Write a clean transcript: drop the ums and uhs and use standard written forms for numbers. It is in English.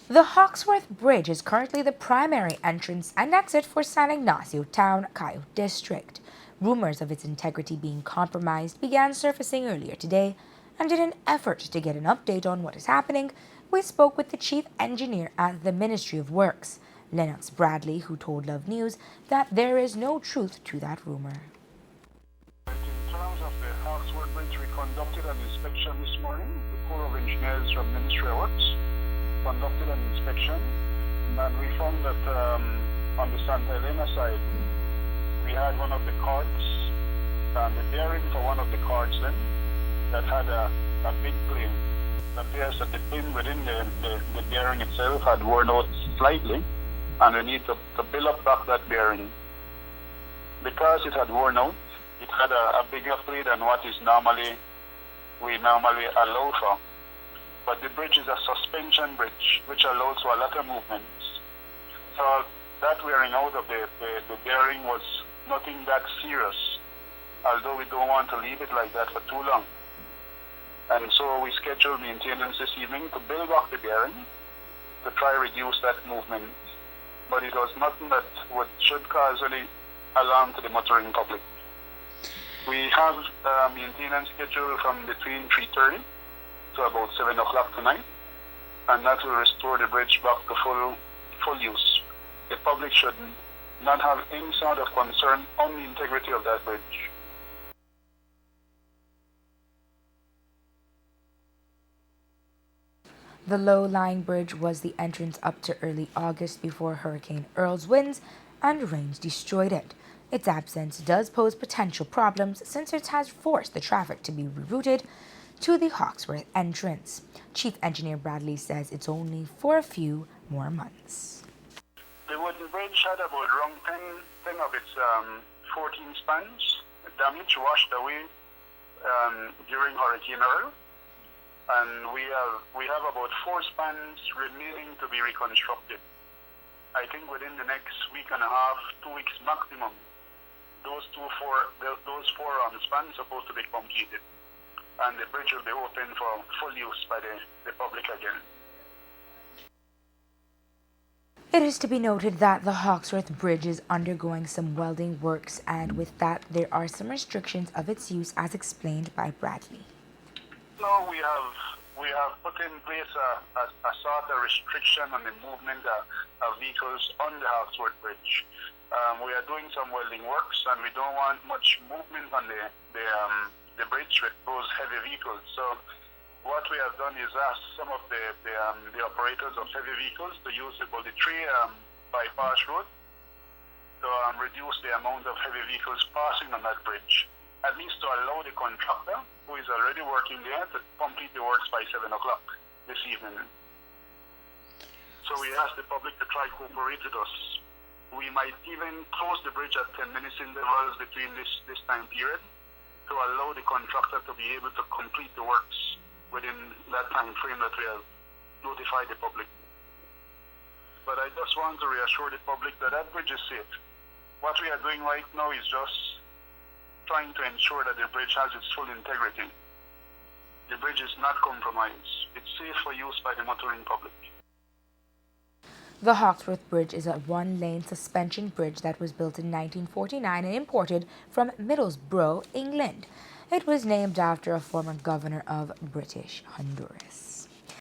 The Hawksworth Bridge is currently the primary entrance and exit for San Ignacio Town, Cayo District. Rumors of its integrity being compromised began surfacing earlier today, and in an effort to get an update on what is happening, we spoke with the chief engineer at the Ministry of Works, Lennox Bradley, who told Love News that there is no truth to that rumor. In terms of the Hawksworth Bridge, we conducted an inspection this morning. The Corps of Engineers from Ministry of Works conducted an inspection, and we found that on the Santa Elena side, we had one of the cords, the bearing for one of the cords then, that had a big plane. It appears that the pin within the bearing itself had worn out slightly, and we need to build up back that bearing. Because it had worn out, it had a bigger plane than what we normally allow for. But the bridge is a suspension bridge, which allows for a lot of movements. So that wearing out of the bearing was nothing that serious, although we don't want to leave it like that for too long. And so we scheduled maintenance this evening to build back the bearing to try to reduce that movement. But it was nothing that should cause any alarm to the motoring public. We have maintenance scheduled from between 3:30 to about 7 o'clock tonight, and that will restore the bridge back to full use. The public should not have any sort of concern on the integrity of that bridge. The low-lying bridge was the entrance up to early August before Hurricane Earl's winds and rains destroyed it. Its absence does pose potential problems since it has forced the traffic to be rerouted to the Hawksworth entrance. Chief Engineer Bradley says it's only for a few more months. The wooden bridge had about around 10 of its 14 spans damaged, washed away during Hurricane Earl. And we have about 4 spans remaining to be reconstructed. I think within the next week and a half, 2 weeks maximum, those four spans are supposed to be completed, and the bridge will be open for full use by the public again. It is to be noted that the Hawksworth Bridge is undergoing some welding works, and with that, there are some restrictions of its use as explained by Bradley. No, we have put in place a sort of restriction on the movement of vehicles on the Hawksworth Bridge. We are doing some welding works, and we don't want much movement on the bridge with those heavy vehicles. So what we have done is ask some of the operators of heavy vehicles to use the Bully Tree bypass road to reduce the amount of heavy vehicles passing on that bridge, at least to allow the contractor, who is already working there, to complete the works by 7 o'clock this evening. So we ask the public to try to cooperate with us. We might even close the bridge at 10 minutes intervals between this time period to allow the contractor to be able to complete the works within that time frame that we have notified the public. But I just want to reassure the public that that bridge is safe. What we are doing right now is just trying to ensure that the bridge has its full integrity. The bridge is not compromised. It's safe for use by the motoring public. The Hawksworth Bridge is a one-lane suspension bridge that was built in 1949 and imported from Middlesbrough, England. It was named after a former governor of British Honduras.